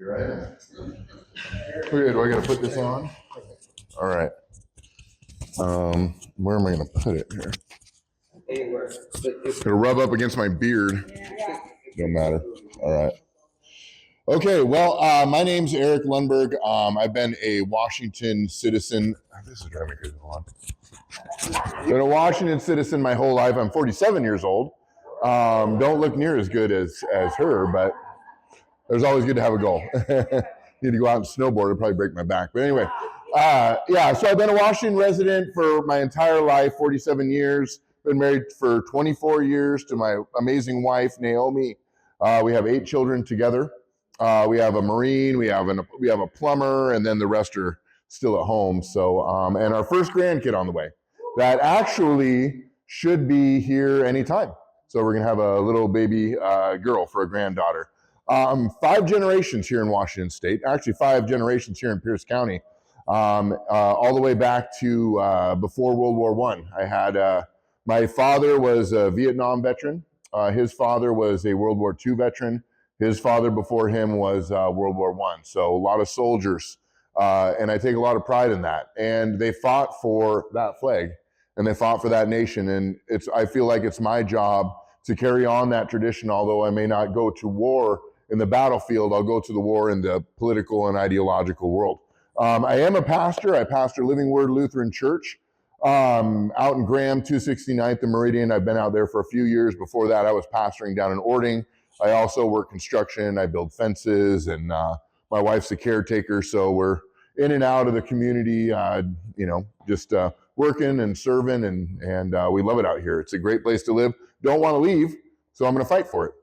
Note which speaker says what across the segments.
Speaker 1: Here I am. Okay, do I got to put this on? All right. Where am I going to put it here? It's going to rub up against my beard. Don't matter. All right. Okay, well, my name's Eric Lundberg. I've been a Washington citizen. This is driving me crazy. Hold on. Been a Washington citizen my whole life. I'm 47 years old. Don't look near as good as her, but it's always good to have a goal. Need to go out and snowboard. It'll probably break my back. But anyway, yeah, so I've been a Washington resident for my entire life, 47 years. Been married for 24 years to my amazing wife, Naomi. We have 8 children together. We have a Marine, we have a plumber, and then the rest are still at home. So, and our first grandkid on the way that actually should be here anytime. So we're gonna have a little baby girl for a granddaughter. 5 generations here in Washington State, actually 5 generations here in Pierce County, all the way back to before World War I. I had, my father was a Vietnam veteran. His father was a World War II veteran. His father before him was World War I. So a lot of soldiers, and I take a lot of pride in that. And they fought for that flag, and they fought for that nation. And I feel like it's my job to carry on that tradition, although I may not go to war in the battlefield, I'll go to the war in the political and ideological world. I am a pastor. I pastor Living Word Lutheran Church out in Graham, 269th and Meridian. I've been out there for a few years. Before that, I was pastoring down in Ording. I also work construction. I build fences, and my wife's a caretaker, so we're in and out of the community, just working and serving, and we love it out here. It's a great place to live. Don't want to leave, so I'm going to fight for it.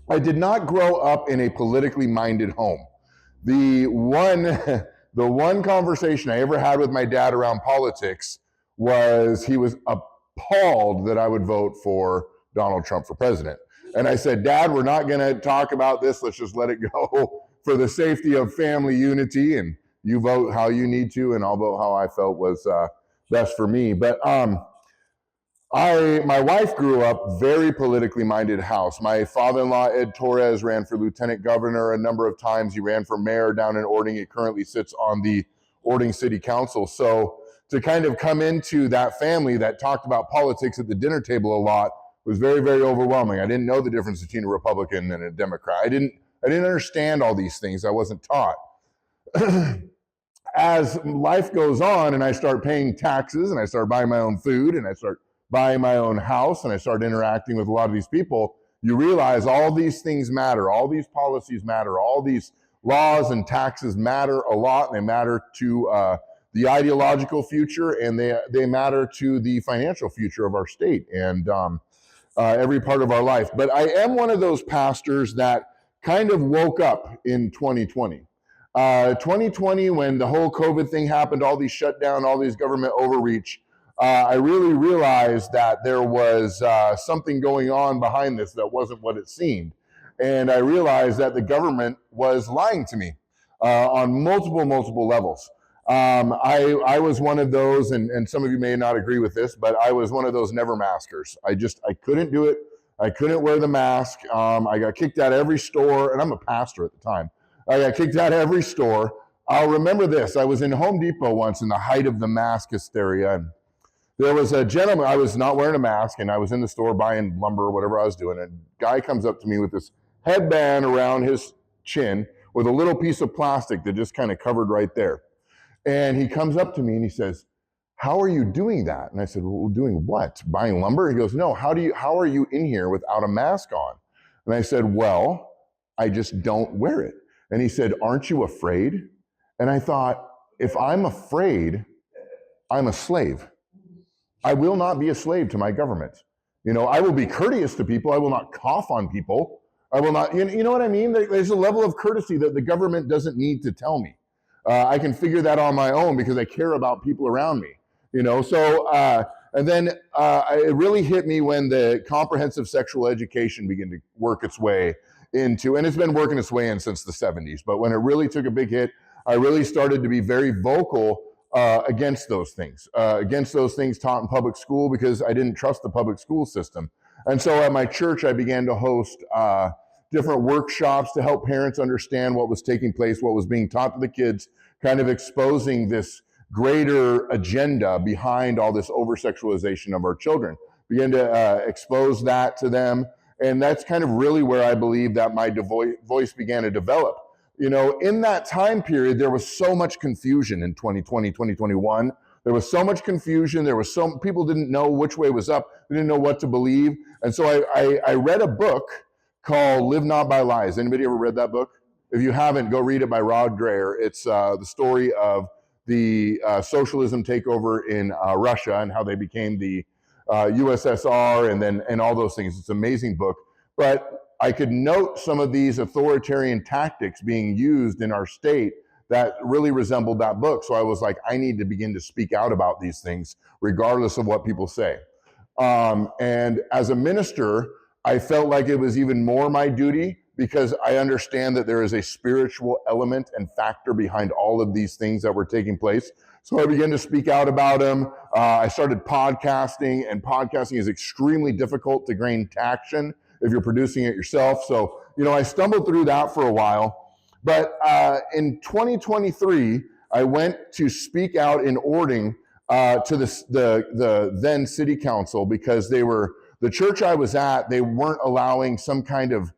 Speaker 1: I did not grow up in a politically minded home. The one conversation I ever had with my dad around politics was he was appalled that I would vote for Donald Trump for president. And I said, Dad, we're not going to talk about this. Let's just let it go for the safety of family unity. And you vote how you need to, and I'll vote how I felt was best for me. But my wife grew up very politically minded house. My father-in-law, Ed Torres, ran for lieutenant governor a number of times. He ran for mayor down in Ording. He currently sits on the Ording City Council. So to kind of come into that family that talked about politics at the dinner table a lot was very, very overwhelming. I didn't know the difference between a Republican and a Democrat. I didn't understand all these things. I wasn't taught. As life goes on and I start paying taxes and I start buying my own food and I start buying my own house and I start interacting with a lot of these people, you realize all these things matter, all these policies matter, all these laws and taxes matter a lot, and they matter to the ideological future, and they matter to the financial future of our state and every part of our life. But I am one of those pastors that kind of woke up in 2020. 2020, when the whole COVID thing happened, all these shutdown, all these government overreach, I really realized that there was something going on behind this that wasn't what it seemed. And I realized that the government was lying to me on multiple levels. I was one of those, and some of you may not agree with this, but I was one of those never maskers. I couldn't do it. I couldn't wear the mask. I got kicked out of every store, and I'm a pastor at the time. I got kicked out of every store. I'll remember this. I was in Home Depot once in the height of the mask hysteria, and there was a gentleman, I was not wearing a mask, and I was in the store buying lumber or whatever I was doing. And a guy comes up to me with this headband around his chin with a little piece of plastic that just kind of covered right there. And he comes up to me and he says, how are you doing that? And I said, well, doing what? Buying lumber? He goes, no, how are you in here without a mask on? And I said, well, I just don't wear it. And he said, aren't you afraid? And I thought, if I'm afraid, I'm a slave. I will not be a slave to my government. I will be courteous to people. I will not cough on people. I will not, you know what I mean? There's a level of courtesy that the government doesn't need to tell me. I can figure that on my own because I care about people around me, So, and then it really hit me when the comprehensive sexual education began to work its way into, and it's been working its way in since the 70s, but when it really took a big hit, I really started to be very vocal against those things taught in public school, because I didn't trust the public school system. And so at my church, I began to host different workshops to help parents understand what was taking place, what was being taught to the kids, kind of exposing this greater agenda behind all this over-sexualization of our children. Began to expose that to them. And that's kind of really where I believe that my voice began to develop. You know, in that time period, there was so much confusion in 2020, 2021. There was so much confusion. There was so people didn't know which way was up. They didn't know what to believe. And so I read a book called Live Not by Lies. Anybody ever read that book? If you haven't, go read it by Rod Dreher. It's the story of the socialism takeover in Russia and how they became the USSR and all those things. It's an amazing book. But I could note some of these authoritarian tactics being used in our state that really resembled that book. So I was like, I need to begin to speak out about these things, regardless of what people say. And as a minister, I felt like it was even more my duty because I understand that there is a spiritual element and factor behind all of these things that were taking place. So I began to speak out about them. I started podcasting, and podcasting is extremely difficult to gain traction if you're producing it yourself. So, you know, I stumbled through that for a while. But in 2023, I went to speak out in Ording to the then city council because they were, the church I was at, they weren't allowing some kind of,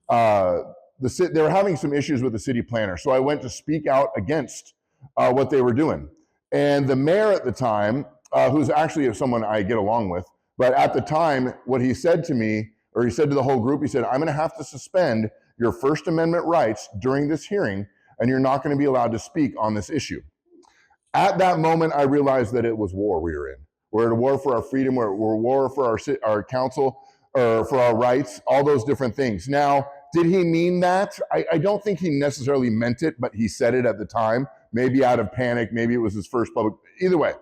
Speaker 1: they were having some issues with the city planner. So I went to speak out against what they were doing. And the mayor at the time, who's actually someone I get along with, but at the time, what he said to me, or he said to the whole group, he said, I'm going to have to suspend your First Amendment rights during this hearing, and you're not going to be allowed to speak on this issue. At that moment, I realized that it was war we were in. We're at a war for our freedom, we're at war for our council, or for our rights, all those different things. Now, did he mean that? I don't think he necessarily meant it, but he said it at the time, maybe out of panic, maybe it was his first public, either way.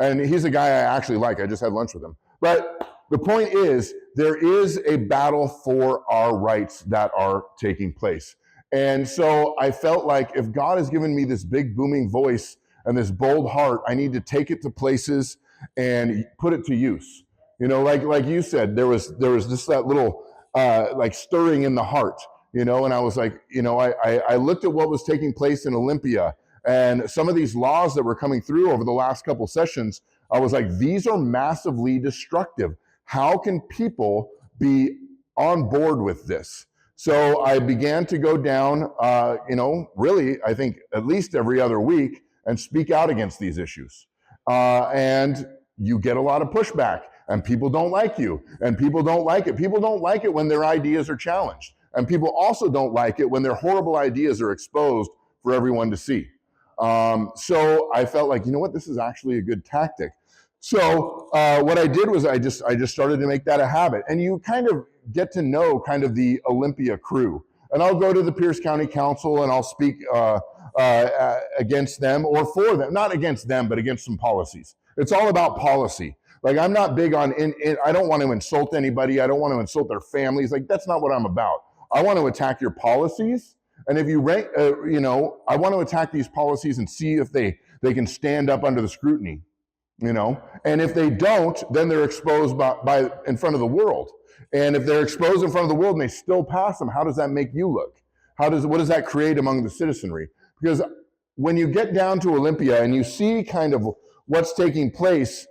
Speaker 1: And he's a guy I actually like, I just had lunch with him. But the point is, there is a battle for our rights that are taking place. And so I felt like if God has given me this big booming voice and this bold heart, I need to take it to places and put it to use. You know, like you said, there was just that little like stirring in the heart, you know, and I was like, you know, I looked at what was taking place in Olympia and some of these laws that were coming through over the last couple sessions. I was like, these are massively destructive. How can people be on board with this? So I began to go down, you know, really, I think at least every other week and speak out against these issues. And you get a lot of pushback and people don't like you and people don't like it. People don't like it when their ideas are challenged. And people also don't like it when their horrible ideas are exposed for everyone to see. So I felt like, you know what, this is actually a good tactic. So what I did was I just started to make that a habit. And you kind of get to know kind of the Olympia crew. And I'll go to the Pierce County Council and I'll speak against them or for them, not against them, but against some policies. It's all about policy. Like I'm not big on, I don't want to insult anybody. I don't want to insult their families. Like that's not what I'm about. I want to attack your policies. And if you rank, you know, I want to attack these policies and see if they can stand up under the scrutiny, you know. And if they don't, then they're exposed by in front of the world. And if they're exposed in front of the world and they still pass them, how does that make you look? What does that create among the citizenry? Because when you get down to Olympia and you see kind of what's taking place,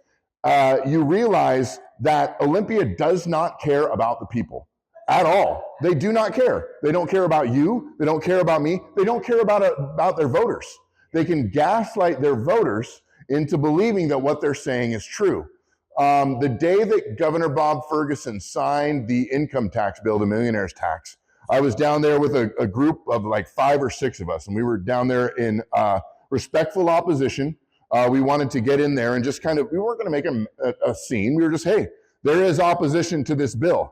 Speaker 1: you realize that Olympia does not care about the people at all. They do not care. They don't care about you. They don't care about me. They don't care about their voters. They can gaslight their voters into believing that what they're saying is true. The day that Governor Bob Ferguson signed the income tax bill, the millionaire's tax, I was down there with a group of like 5 or 6 of us, and we were down there in respectful opposition. We wanted to get in there and just kind of, we weren't going to make a scene. We were just, hey, there is opposition to this bill.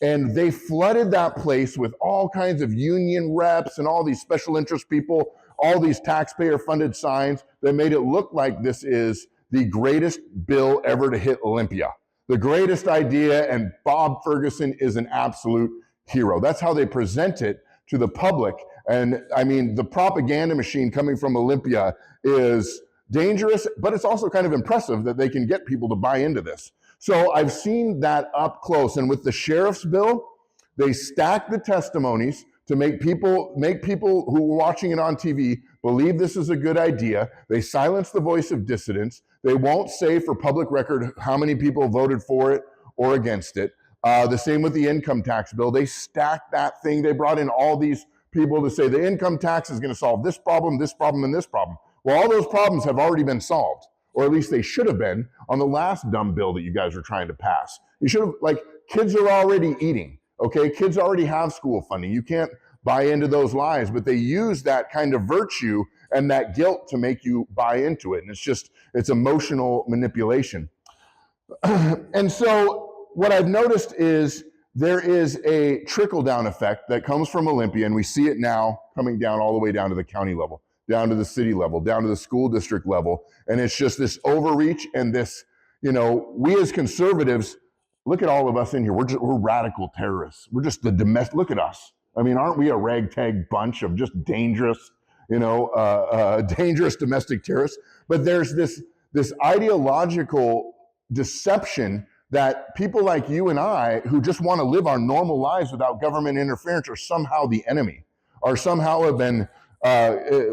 Speaker 1: And they flooded that place with all kinds of union reps and all these special interest people, all these taxpayer-funded signs that made it look like this is the greatest bill ever to hit Olympia. The greatest idea, and Bob Ferguson is an absolute hero. That's how they present it to the public. And I mean, the propaganda machine coming from Olympia is dangerous, but it's also kind of impressive that they can get people to buy into this. So I've seen that up close. And with the sheriff's bill, They stack the testimonies to make people who are watching it on TV believe this is a good idea. They silence the voice of dissidents. They won't say for public record how many people voted for it or against it. The same with the income tax bill. They stacked that thing. They brought in all these people to say the income tax is going to solve this problem, and this problem. Well, all those problems have already been solved, or at least they should have been on the last dumb bill that you guys are trying to pass. You should have, like, kids are already eating, okay? Kids already have school funding. You can't buy into those lies, but they use that kind of virtue and that guilt to make you buy into it. And it's emotional manipulation. And so what I've noticed is there is a trickle-down effect that comes from Olympia, and we see it now coming down all the way down to the county level, down to the city level, down to the school district level. And it's just this overreach and this, we as conservatives, look at all of us in here. We're radical terrorists. We're just the domestic, look at us. I mean, aren't we a ragtag bunch of just dangerous, dangerous domestic terrorists? But there's this ideological deception that people like you and I, who just want to live our normal lives without government interference, are somehow the enemy, or somehow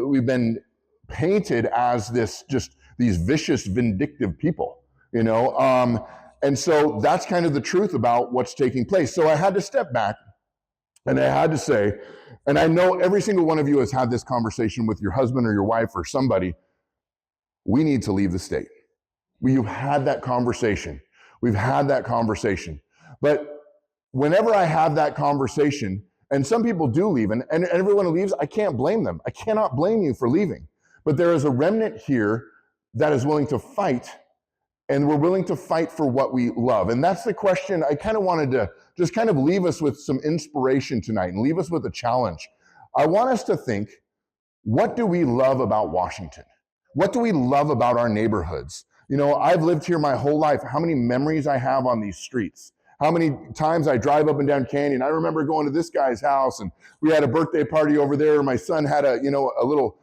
Speaker 1: we've been painted as these vicious, vindictive people, and so that's kind of the truth about what's taking place. So I had to step back and I had to say, and I know every single one of you has had this conversation with your husband or your wife or somebody, we need to leave the state. You've had that conversation. We've had that conversation. But whenever I have that conversation, and some people do leave, and everyone who leaves, I can't blame them. I cannot blame you for leaving. But there is a remnant here that is willing to fight, and we're willing to fight for what we love. And that's the question. I kind of wanted to just kind of leave us with some inspiration tonight and leave us with a challenge. I want us to think, what do we love about Washington? What do we love about our neighborhoods? I've lived here my whole life. How many memories I have on these streets. How many times I drive up and down Canyon. I remember going to this guy's house and we had a birthday party over there. My son had a little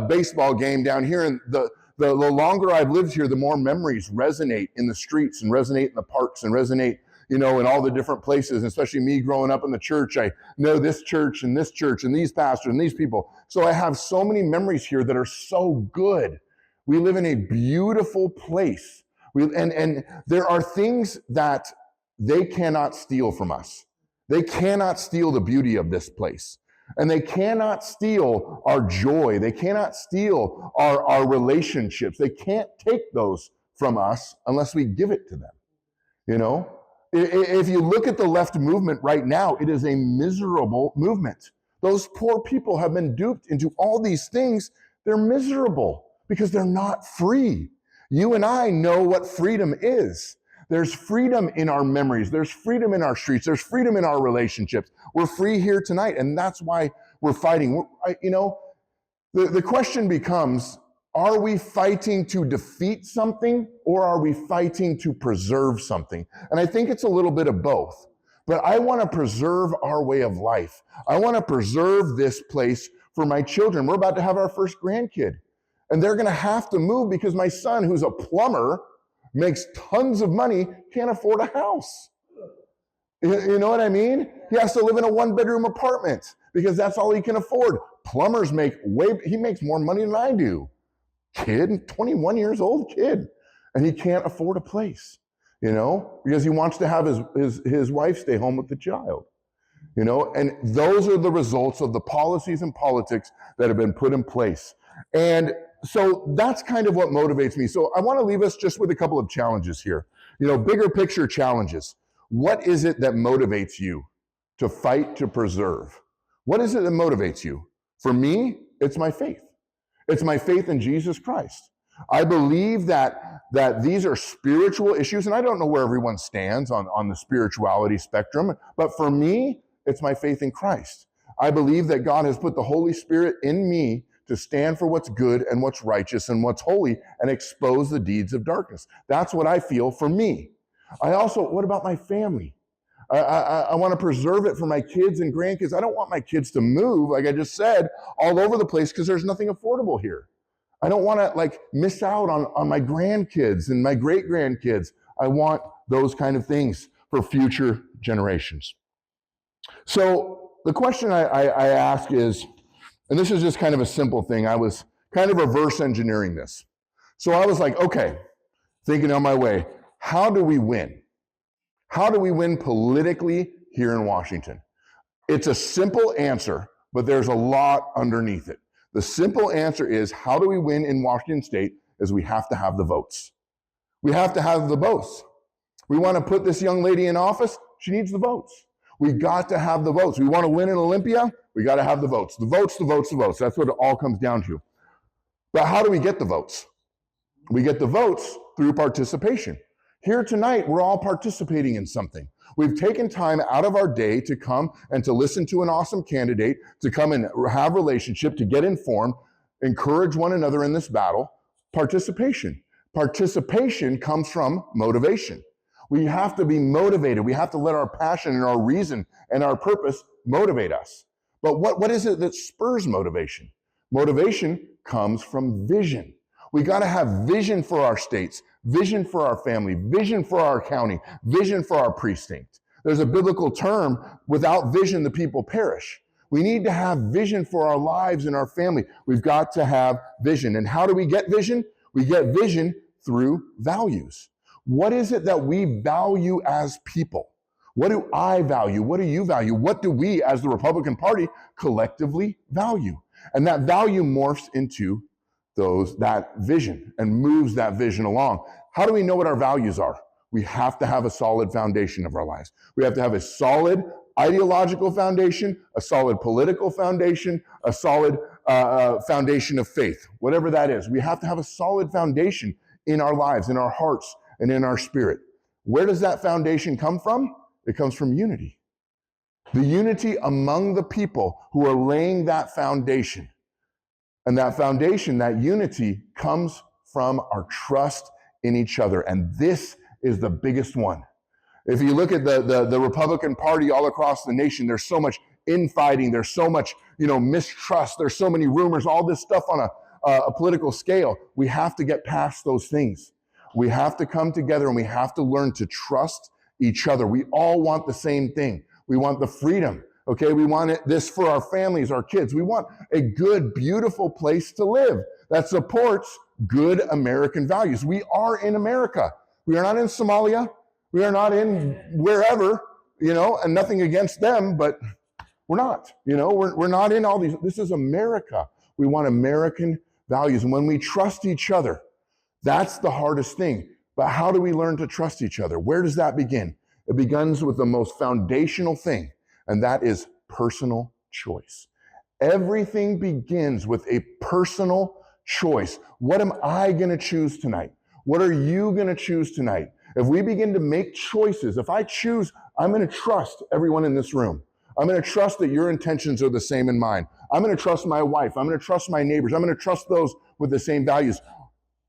Speaker 1: baseball game down here. And the longer I've lived here, the more memories resonate in the streets and resonate in the parks and resonate, in all the different places, especially me growing up in the church. I know this church and these pastors and these people. So I have so many memories here that are so good. We live in a beautiful place. And there are things that they cannot steal from us. They cannot steal the beauty of this place. And they cannot steal our joy. They cannot steal our relationships. They can't take those from us unless we give it to them. If you look at the left movement right now, it is a miserable movement. Those poor people have been duped into all these things. They're miserable because they're not free. You and I know what freedom is. There's freedom in our memories. There's freedom in our streets. There's freedom in our relationships. We're free here tonight, and that's why we're fighting. The question becomes, are we fighting to defeat something, or are we fighting to preserve something? And I think it's a little bit of both. But I want to preserve our way of life. I want to preserve this place for my children. We're about to have our first grandkid, and they're going to have to move because my son, who's a plumber, makes tons of money, can't afford a house. You know what I mean? He has to live in a one-bedroom apartment because that's all he can afford. Plumbers he makes more money than I do. Kid, 21 years old kid, and he can't afford a place, because he wants to have his wife stay home with the child, and those are the results of the policies and politics that have been put in place. And so that's kind of what motivates me. So I want to leave us just with a couple of challenges here, bigger picture challenges. What is it that motivates you to fight to preserve? What is it that motivates you? For me, it's my faith. It's my faith in Jesus Christ. I believe that these are spiritual issues, and I don't know where everyone stands on the spirituality spectrum, but for me, it's my faith in Christ. I believe that God has put the Holy Spirit in me to stand for what's good and what's righteous and what's holy and expose the deeds of darkness. That's what I feel for me. What about my family? I want to preserve it for my kids and grandkids. I don't want my kids to move, like I just said, all over the place because there's nothing affordable here. I don't want to miss out on my grandkids and my great-grandkids. I want those kind of things for future generations. So the question I ask is, and this is just kind of a simple thing. I was kind of reverse engineering this. So I was like, okay, thinking on my way, how do we win? How do we win politically here in Washington? It's a simple answer, but there's a lot underneath it. The simple answer is, how do we win in Washington State? Is we have to have the votes. We have to have the votes. We want to put this young lady in office. She needs the votes. We got to have the votes. We want to win in Olympia. We got to have the votes. The votes, the votes, the votes. That's what it all comes down to. But how do we get the votes? We get the votes through participation. Here tonight, we're all participating in something. We've taken time out of our day to come and to listen to an awesome candidate, to come and have relationship, to get informed, encourage one another in this battle. Participation. Participation comes from motivation. We have to be motivated. We have to let our passion and our reason and our purpose motivate us. But what is it that spurs motivation? Motivation comes from vision. We got to have vision for our states, vision for our family, vision for our county, vision for our precinct. There's a biblical term, without vision, the people perish. We need to have vision for our lives and our family. We've got to have vision. And how do we get vision? We get vision through values. What is it that we value as people? What do I value? What do you value? What do we as the Republican Party collectively value? And that value morphs into that vision and moves that vision along. How do we know what our values are? We have to have a solid foundation of our lives. We have to have a solid ideological foundation, a solid political foundation, a solid foundation of faith, whatever that is. We have to have a solid foundation in our lives, in our hearts, and in our spirit. Where does that foundation come from? It comes from unity. The unity among the people who are laying that foundation. And that foundation, that unity, comes from our trust in each other. And this is the biggest one. If you look at the Republican Party all across the nation, there's so much infighting, there's so much mistrust, there's so many rumors, all this stuff on a political scale. We have to get past those things. We have to come together and we have to learn to trust each other. We all want the same thing. We want the freedom. Okay, we want this for our families, our kids. We want a good, beautiful place to live that supports good American values. We are in America. We are not in Somalia. We are not in wherever, and nothing against them, but we're not. We're not in all these. This is America. We want American values. And when we trust each other, that's the hardest thing. But how do we learn to trust each other? Where does that begin? It begins with the most foundational thing, and that is personal choice. Everything begins with a personal choice. What am I going to choose tonight? What are you going to choose tonight? If we begin to make choices, if I choose, I'm going to trust everyone in this room. I'm going to trust that your intentions are the same in mine. I'm going to trust my wife. I'm going to trust my neighbors. I'm going to trust those with the same values.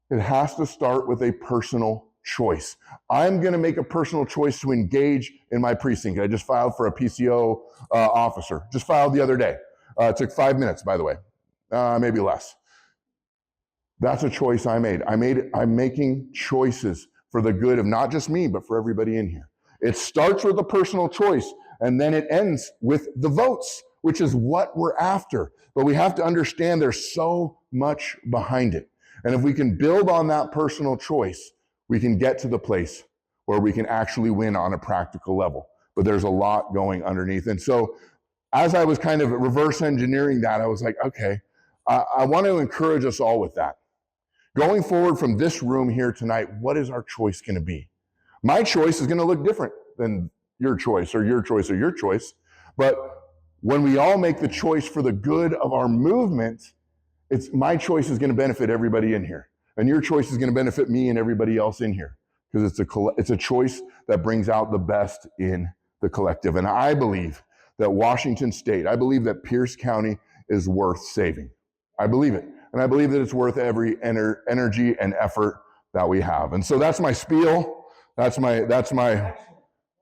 Speaker 1: It has to start with a personal choice. I'm going to make a personal choice to engage in my precinct. I just filed for a PCO officer. Just filed the other day. It took 5 minutes, by the way, maybe less. That's a choice I made. I'm making choices for the good of not just me, but for everybody in here. It starts with a personal choice, and then it ends with the votes, which is what we're after. But we have to understand there's so much behind it. And if we can build on that personal choice, we can get to the place where we can actually win on a practical level. But there's a lot going underneath. And so as I was kind of reverse engineering that, I was like, okay, I want to encourage us all with that. Going forward from this room here tonight, what is our choice going to be? My choice is going to look different than your choice or your choice or your choice. But when we all make the choice for the good of our movement, my choice is going to benefit everybody in here. And your choice is going to benefit me and everybody else in here. Because it's a choice that brings out the best in the collective. And I believe that Washington State, I believe that Pierce County is worth saving. I believe it. And I believe that it's worth every energy and effort that we have. And so that's my spiel. That's my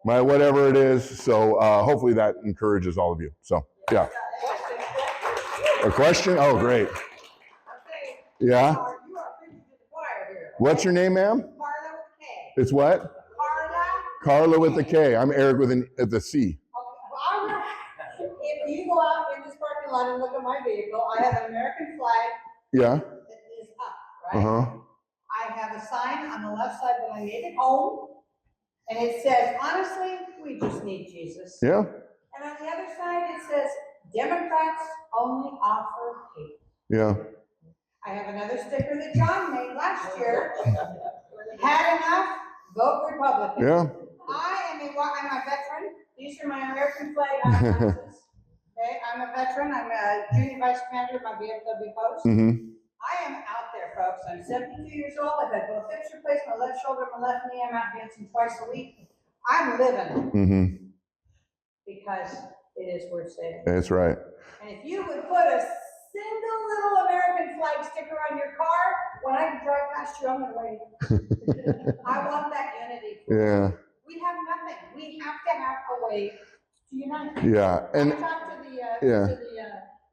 Speaker 1: whatever it is. So hopefully that encourages all of you. So, yeah. A question? Oh, great. Yeah? What's your name, ma'am? Carla with a K. It's what? Carla with a K. I'm Eric with the C.
Speaker 2: stop in this parking lot and look at my vehicle, I have an American flag
Speaker 1: Yeah.
Speaker 2: that is up, right?
Speaker 1: Uh-huh.
Speaker 2: I have a sign on the left side that I made it home, and it says, honestly, we just need Jesus.
Speaker 1: Yeah.
Speaker 2: And on the other side, it says, Democrats only offer hate.
Speaker 1: Yeah.
Speaker 2: I have another sticker that John made last year. Had enough, vote Republican.
Speaker 1: Yeah.
Speaker 2: I'm a veteran. These are my American flag eyeglasses. Okay, I'm a veteran. I'm a junior vice commander of my VFW post.
Speaker 1: Mm-hmm.
Speaker 2: I am out there, folks. I'm 72 years old. I've had both hips replaced, my left shoulder, my left knee. I'm out dancing twice a week. I'm living
Speaker 1: Mm-hmm.
Speaker 2: because it is worth saving.
Speaker 1: That's right.
Speaker 2: And if you would put a single little American flag sticker on your car, when I drive past you, I'm going to wave. I want that unity.
Speaker 1: Yeah.
Speaker 2: We have nothing. We have to have a way to unite.
Speaker 1: Yeah. And
Speaker 2: I talked to the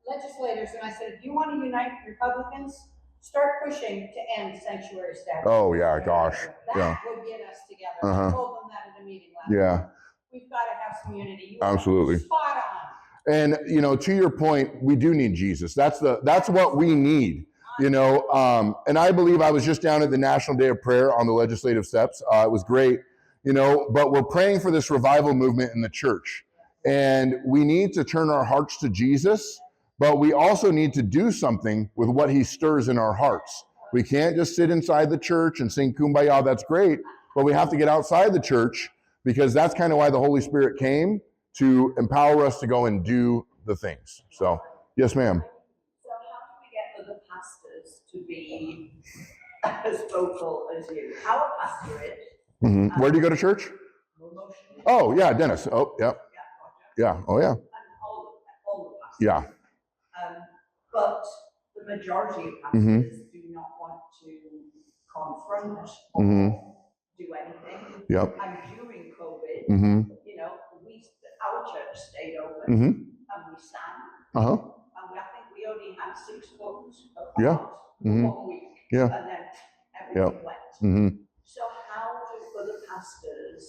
Speaker 2: legislators, and I said, if you want to unite Republicans, start pushing to end sanctuary status.
Speaker 1: Oh yeah, gosh.
Speaker 2: That would get us together. I told them that at a meeting last week. We've got to have some unity. You
Speaker 1: absolutely.
Speaker 2: Spot on.
Speaker 1: And you know, to your point, we do need Jesus. That's what we need. You know, and I believe I was just down at the National Day of Prayer on the legislative steps. It was great. You know, but we're praying for this revival movement in the church, and we need to turn our hearts to Jesus. But we also need to do something with what he stirs in our hearts. We can't just sit inside the church and sing Kumbaya. That's great, but we have to get outside the church, because that's kind of why the Holy Spirit came, to empower us to go and do the things. So, yes, ma'am.
Speaker 3: So how do we get other pastors to be as vocal as you? Our pastorate.
Speaker 1: Mm-hmm. Where do you go to church? Oh, yeah, Dennis. Oh, yeah. Yeah. Oh, yeah.
Speaker 3: And all the pastors.
Speaker 1: Yeah.
Speaker 3: But the majority of pastors do not want to confront or do anything.
Speaker 1: Yep.
Speaker 3: And during COVID, you know, our church stayed open and we sang. And I think we only had 6 books apart for 1 week.
Speaker 1: Yeah.
Speaker 3: And then everything went. So how do other pastors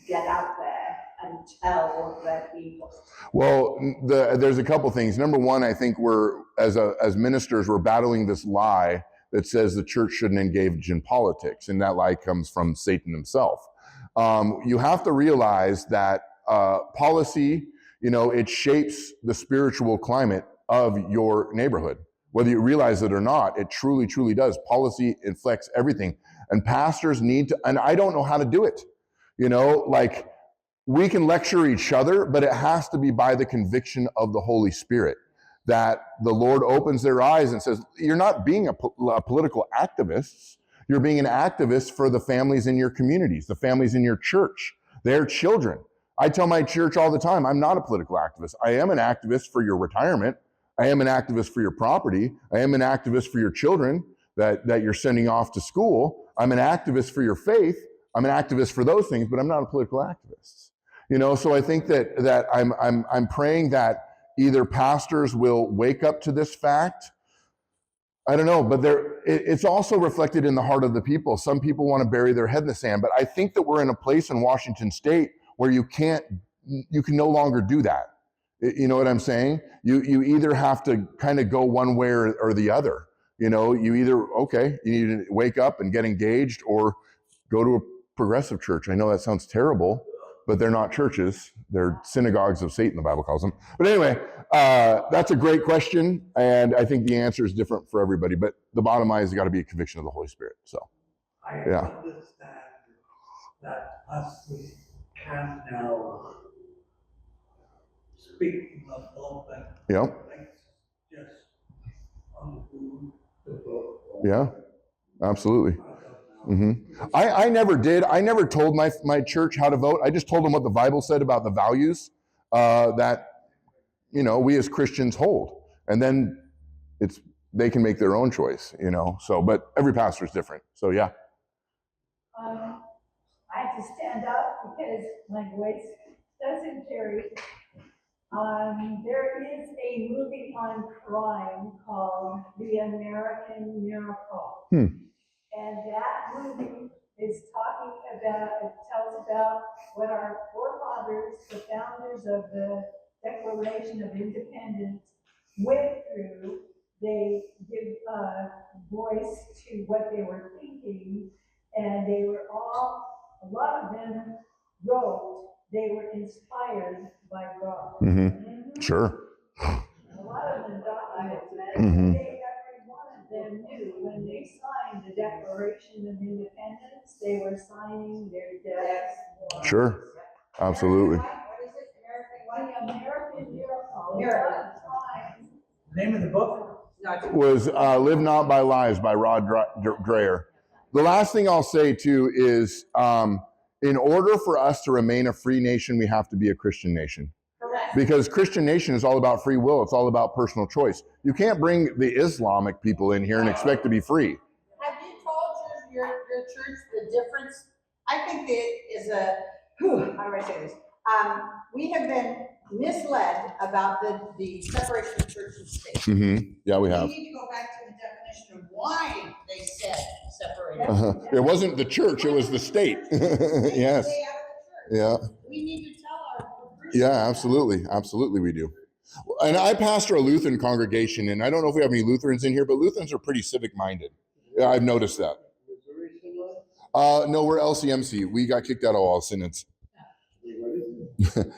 Speaker 3: get out there and tell their people?
Speaker 1: Well, there's a couple things. Number one, I think we're, as ministers, we're battling this lie that says the church shouldn't engage in politics, and that lie comes from Satan himself. You have to realize that policy, you know, it shapes the spiritual climate of your neighborhood. Whether you realize it or not, it truly, truly does. Policy inflects everything. And pastors need to, and I don't know how to do it. You know, like, we can lecture each other, but it has to be by the conviction of the Holy Spirit, that the Lord opens their eyes and says, you're not being a political activist. You're being an activist for the families in your communities, the families in your church, their children. I tell my church all the time, I'm not a political activist. I am an activist for your retirement. I am an activist for your property. I am an activist for your children that you're sending off to school. I'm an activist for your faith. I'm an activist for those things, but I'm not a political activist. You know, so I think that I'm praying that either pastors will wake up to this fact. I don't know, but it's also reflected in the heart of the people. Some people want to bury their head in the sand, but I think that we're in a place in Washington State where you can no longer do that. You know what I'm saying? You either have to kind of go one way or the other. You know, you either, you need to wake up and get engaged, or go to a progressive church. I know that sounds terrible, but they're not churches. They're synagogues of Satan, the Bible calls them. But anyway, that's a great question, and I think the answer is different for everybody. But the bottom line is, got to be a conviction of the Holy Spirit. So,
Speaker 4: I understand that pastors can now speak of all things. Just undo the book.
Speaker 1: Yeah, absolutely. I never did. I never told my church how to vote. I just told them what the Bible said about the values that, you know, we as Christians hold, and then they can make their own choice. You know, so but every pastor is different. So yeah.
Speaker 2: I have to stand up because my voice doesn't carry. There is a movie on crime called The American Miracle. And that movie is tells about what our forefathers, the founders of the Declaration of Independence, independence went through, they give voice to what they were thinking, and they were all, a lot of them wrote, they were inspired by God.
Speaker 1: Sure.
Speaker 2: A lot of them documented. Every one of them knew when they signed the Declaration of Independence, they were signing their deaths.
Speaker 1: Sure. Absolutely.
Speaker 2: What is it? American Miracle.
Speaker 4: The name of the book?
Speaker 1: Was Live Not by Lies by Rod Dreher. The last thing I'll say too is in order for us to remain a free nation, we have to be a Christian nation.
Speaker 2: Correct.
Speaker 1: Because Christian nation is all about free will. It's all about personal choice. You can't bring the Islamic people in here and expect to be free.
Speaker 3: Have you told your church the difference? I think it is how do I say this? We have been misled about the separation of church and state.
Speaker 1: Yeah, we have.
Speaker 3: We need to go back to the definition of why they said separated.
Speaker 1: It wasn't the church, it was the state. Yes.
Speaker 3: Stay out of the church.
Speaker 1: Yeah.
Speaker 3: We need to tell our Christians.
Speaker 1: Yeah, absolutely. Absolutely we do. And I pastor a Lutheran congregation, and I don't know if we have any Lutherans in here, but Lutherans are pretty civic minded. Yeah, I've noticed that. No, we're LCMC. We got kicked out of all synods.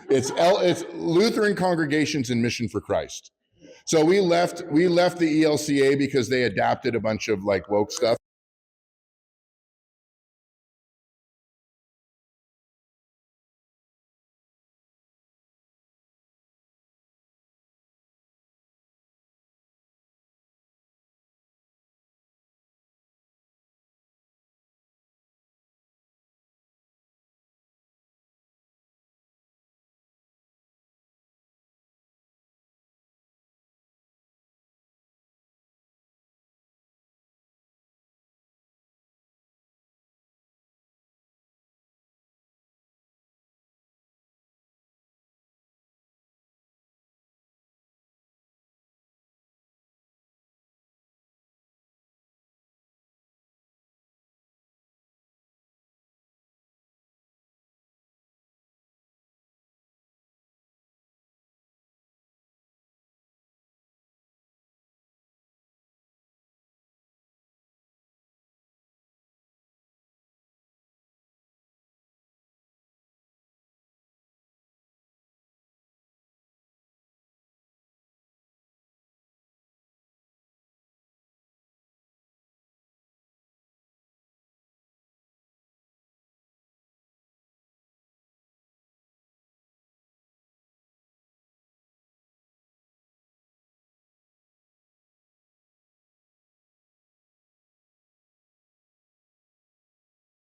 Speaker 1: It's Lutheran Congregations in Mission for Christ. So we left the ELCA because they adapted a bunch of like woke stuff.